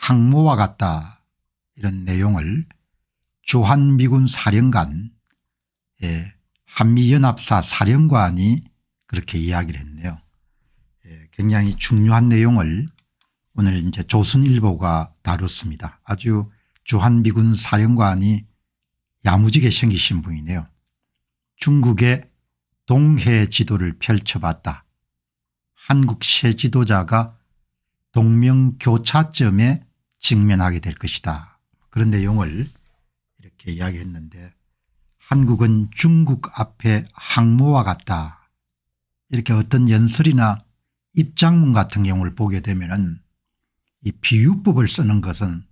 항모와 같다, 이런 내용을 주한미군 사령관, 한미연합사 사령관이 그렇게 이야기를 했네요. 굉장히 중요한 내용을 오늘 이제 조선일보가 다뤘습니다. 아주 주한미군 사령관이 야무지게 생기신 분이네요. 중국의 동해 지도를 펼쳐봤다. 한국 새 지도자가 동명교차점에 직면하게 될 것이다. 그런 내용을 이렇게 이야기했는데, 한국은 중국 앞에 항모와 같다, 이렇게 어떤 연설이나 입장문 같은 경우를 보게 되면은 이 비유법을 쓰는 것은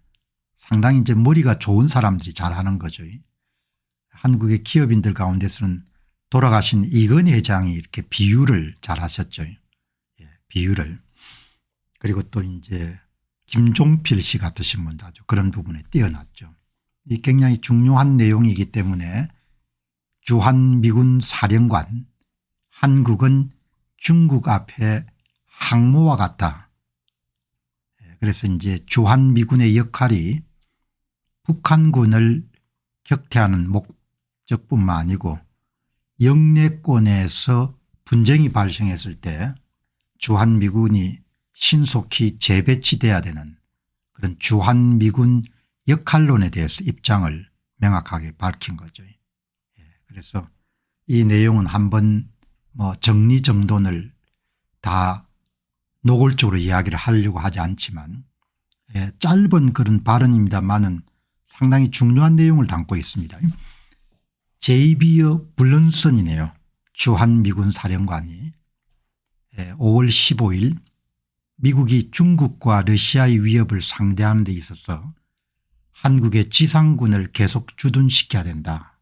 상당히 이제 머리가 좋은 사람들이 잘하는 거죠. 한국의 기업인들 가운데서는 돌아가신 이건희 회장이 이렇게 비유를 잘 하셨죠. 비유를. 그리고 또 이제 김종필 씨 같으신 분도 아주 그런 부분에 뛰어났죠. 이 굉장히 중요한 내용이기 때문에 주한미군 사령관, 한국은 중국 앞에 항모와 같다. 그래서 이제 주한미군의 역할이 북한군을 격퇴하는 목적뿐만 아니고 영내권에서 분쟁이 발생했을 때 주한미군이 신속히 재배치돼야 되는 그런 주한미군 역할론에 대해서 입장을 명확하게 밝힌 거죠. 그래서 이 내용은 한번 정리정돈을 다 노골적으로 이야기를 하려고 하지 않지만 짧은 그런 발언입니다만은 상당히 중요한 내용을 담고 있습니다. 제이비어 블런슨이네요. 주한미군 사령관이 5월 15일 미국이 중국과 러시아의 위협을 상대하는 데 있어서 한국의 지상군을 계속 주둔시켜야 된다.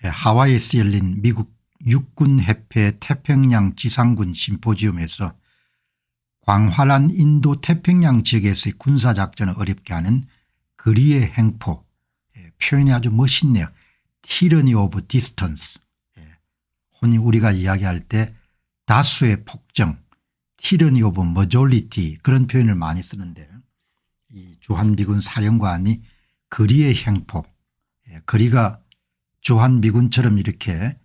하와이에서 열린 미국 육군협회 태평양 지상군 심포지움에서 광활한 인도 태평양 지역에서의 군사작전을 어렵게 하는 거리의 횡포, 표현이 아주 멋있네요. Tyranny of distance. 흔히 우리가 이야기할 때 다수의 폭정, Tyranny of majority, 그런 표현을 많이 쓰는데, 이 주한미군 사령관이 거리의 횡포, 거리가 주한미군처럼 이렇게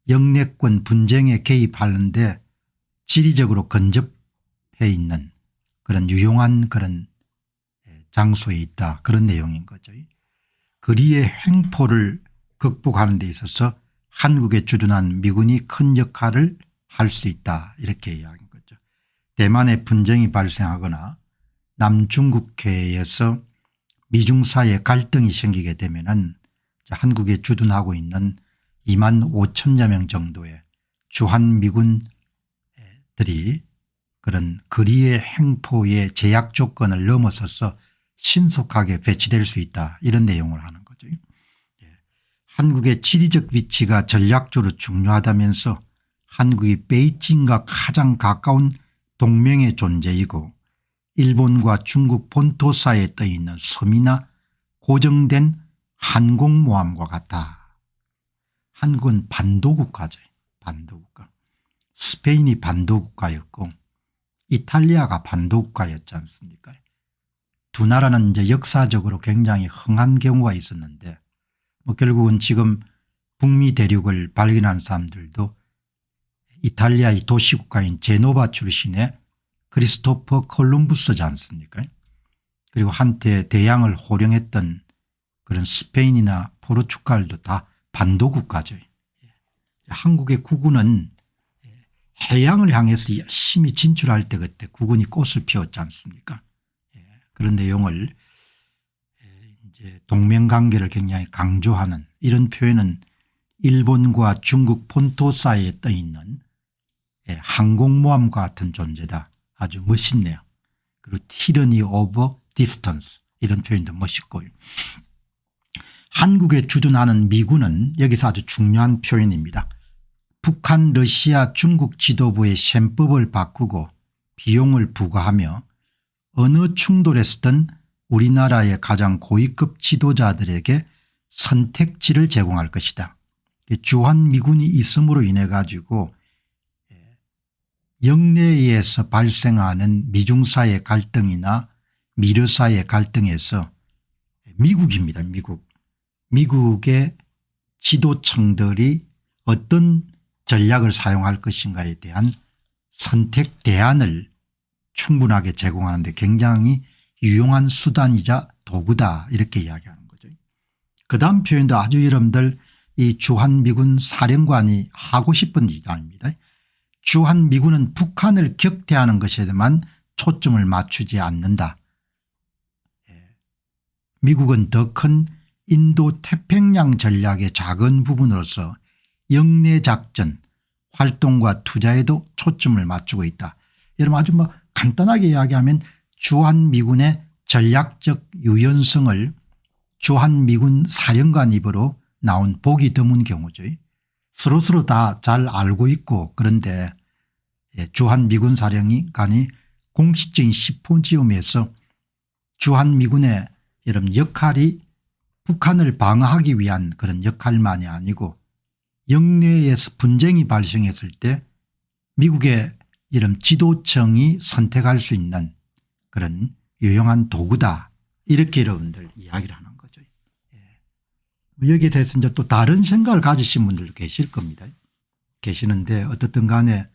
영내권 분쟁에 개입하는데 지리적으로 근접해 있는 그런 유용한 그런 장소에 있다, 그런 내용인 거죠. 거리의 횡포를 극복하는 데 있어서 한국에 주둔한 미군이 큰 역할을 할 수 있다, 이렇게 이야기한 거죠. 대만에 분쟁이 발생하거나 남중국해에서 미중 사이에 갈등이 생기게 되면은 한국에 주둔하고 있는 2만 5천여 명 정도의 주한미군들이 그런 거리의 횡포의 제약 조건을 넘어서서 신속하게 배치될 수 있다, 이런 내용을 하는 거죠. 한국의 지리적 위치가 전략적으로 중요하다면서 한국이 베이징과 가장 가까운 동맹의 존재이고 일본과 중국 본토 사이에 떠 있는 섬이나 고정된 항공모함과 같다. 한국은 반도국가죠. 반도국가. 스페인이 반도국가였고 이탈리아가 반도국가였지 않습니까? 두 나라는 이제 역사적으로 굉장히 흥한 경우가 있었는데 결국은 지금 북미 대륙을 발견한 사람들도 이탈리아의 도시국가인 제노바 출신의 크리스토퍼 콜룸부스지 않습니까? 그리고 한때 대양을 호령했던 그런 스페인이나 포르투갈도 다 반도국가죠. 한국의 국군은 해양을 향해서 열심히 진출할 때 그때 국군이 꽃을 피웠지 않습니까? 그런 내용을 이제 동맹관계를 굉장히 강조하는 이런 표현은 일본과 중국 본토 사이에 떠 있는 항공모함과 같은 존재다. 아주 멋있네요. 그리고 Tyranny of distance, 이런 표현도 멋있고요. 한국에 주둔하는 미군은 여기서 아주 중요한 표현입니다. 북한, 러시아, 중국 지도부의 셈법을 바꾸고 비용을 부과하며 어느 충돌에서든 우리나라의 가장 고위급 지도자들에게 선택지를 제공할 것이다. 주한미군이 있음으로 인해 가지고 영내에서 발생하는 미중 사이의 갈등이나 미르사의 갈등에서 미국입니다. 미국의 지도층들이 어떤 전략을 사용할 것인가에 대한 선택 대안을 충분하게 제공하는 데 굉장히 유용한 수단이자 도구다 이렇게 이야기하는 거죠. 그다음 표현도 아주 여러분들 이 주한미군 사령관이 하고 싶은 이야기입니다. 주한미군은 북한을 격퇴하는 것에만 초점을 맞추지 않는다. 미국은 더 큰 인도 태평양 전략의 작은 부분으로서 영내작전 활동과 투자에도 초점을 맞추고 있다. 여러분 아주 간단하게 이야기하면 주한미군의 전략적 유연성을 주한미군 사령관 입으로 나온 보기 드문 경우죠. 서로 다 잘 알고 있고 그런데 주한미군 사령관이 공식적인 시포지움에서 주한미군의 여러분 역할이 북한을 방어하기 위한 그런 역할만이 아니고 영내에서 분쟁이 발생했을 때 미국의 이런 지도층이 선택할 수 있는 그런 유용한 도구다 이렇게 여러분들 이야기를 하는 거죠. 여기에 대해서 이제 또 다른 생각을 가지신 분들도 계실 겁니다. 계시는데 어떻든 간에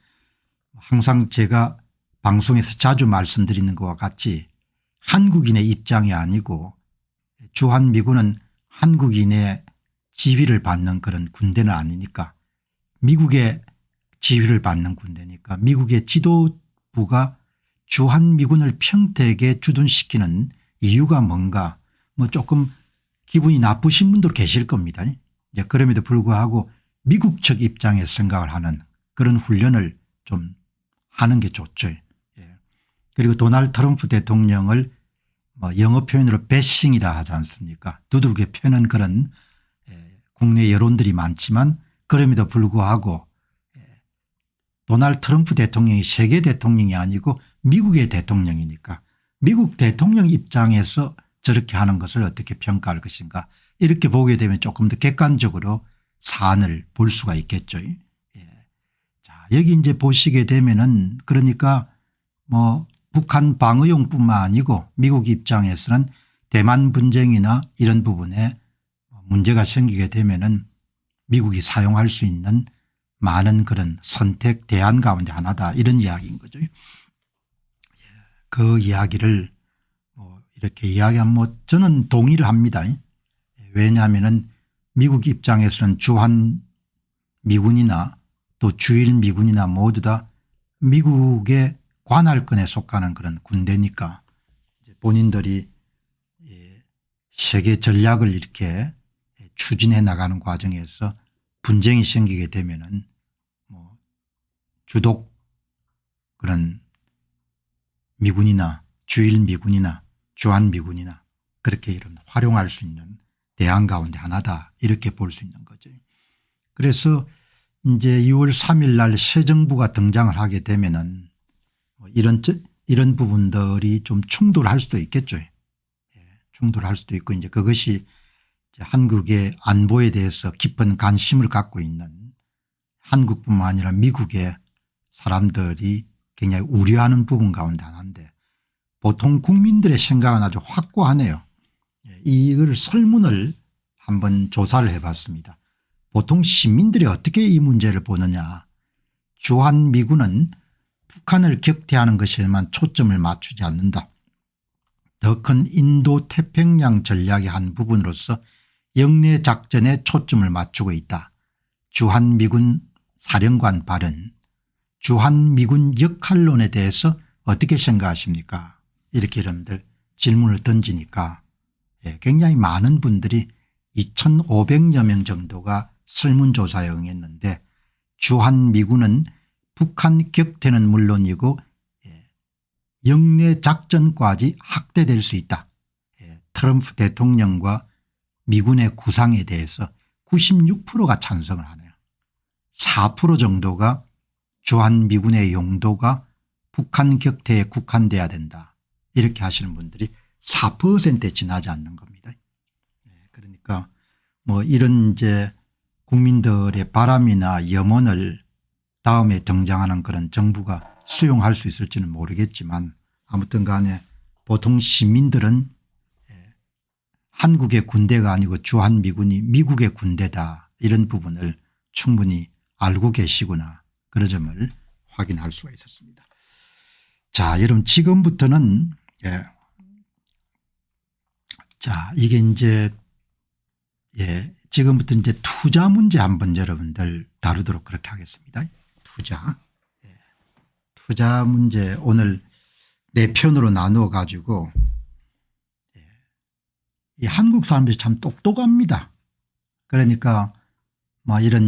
항상 제가 방송에서 자주 말씀드리는 것과 같이 한국인의 입장이 아니고 주한미군은 한국인의 지휘를 받는 그런 군대는 아니니까 미국의 지휘를 받는 군대니까 미국의 지도부가 주한미군을 평택에 주둔시키는 이유가 뭔가 조금 기분이 나쁘신 분도 계실 겁니다. 이제 그럼에도 불구하고 미국 측 입장에서 생각을 하는 그런 훈련을 좀 하는 게 좋죠. 그리고 도널드 트럼프 대통령을 영어 표현으로 배싱이라 하지 않습니까? 두들겨 패는 그런 국내 여론들이 많지만 그럼에도 불구하고 도널드 트럼프 대통령이 세계 대통령이 아니고 미국의 대통령이니까 미국 대통령 입장에서 저렇게 하는 것을 어떻게 평가할 것인가 이렇게 보게 되면 조금 더 객관적으로 사안을 볼 수가 있겠죠. 자, 여기 이제 보시게 되면은 그러니까 북한 방어용뿐만 아니고 미국 입장에서는 대만 분쟁이나 이런 부분에 문제가 생기게 되면은 미국이 사용할 수 있는 많은 그런 선택 대안 가운데 하나다 이런 이야기인 거죠. 그 이야기를 이렇게 이야기하면 저는 동의를 합니다. 왜냐하면은 미국 입장에서는 주한 미군이나 또 주일 미군이나 모두 다 미국의 관할권에 속하는 그런 군대니까 본인들이 세계 전략을 이렇게 추진해 나가는 과정에서 분쟁이 생기게 되면은 주독 그런 미군이나 주일 미군이나 주한 미군이나 그렇게 이런 활용할 수 있는 대안 가운데 하나다 이렇게 볼 수 있는 거죠. 그래서 이제 6월 3일 날 새 정부가 등장을 하게 되면은 이런 부분들이 좀 충돌할 수도 있겠죠. 충돌할 수도 있고 이제 그것이 한국의 안보에 대해서 깊은 관심을 갖고 있는 한국뿐만 아니라 미국의 사람들이 굉장히 우려하는 부분 가운데 하나인데 보통 국민들의 생각은 아주 확고하네요. 이걸 설문을 한번 조사를 해봤습니다. 보통 시민들이 어떻게 이 문제를 보느냐. 주한미군은 북한을 격퇴하는 것에만 초점을 맞추지 않는다. 더 큰 인도 태평양 전략의 한 부분으로서 영내 작전에 초점을 맞추고 있다. 주한미군 사령관 발언 주한미군 역할론에 대해서 어떻게 생각하십니까? 이렇게 여러분들 질문을 던지니까 굉장히 많은 분들이 2,500여 명 정도가 설문조사에 응했는데 주한미군은 북한 격퇴는 물론이고 영내 작전까지 확대될 수 있다. 트럼프 대통령과 미군의 구상에 대해서 96%가 찬성을 하네요. 4% 정도가 주한미군의 용도가 북한 격퇴에 국한돼야 된다. 이렇게 하시는 분들이 4%에 지나지 않는 겁니다. 그러니까 이런 이제 국민들의 바람이나 염원을 다음에 등장하는 그런 정부가 수용할 수 있을지는 모르겠지만 아무튼 간에 보통 시민들은 한국의 군대가 아니고 주한미군이 미국의 군대다 이런 부분을 충분히 알고 계시구나 그런 점을 확인할 수가 있었습니다. 자, 여러분 지금부터는 자 이게 이제 지금부터 이제 투자 문제 한번 여러분들 다루도록 그렇게 하겠습니다. 투자 문제 오늘 4편으로 나누어 가지고 이 한국 사람들이 참 똑똑합니다. 그러니까 뭐 이런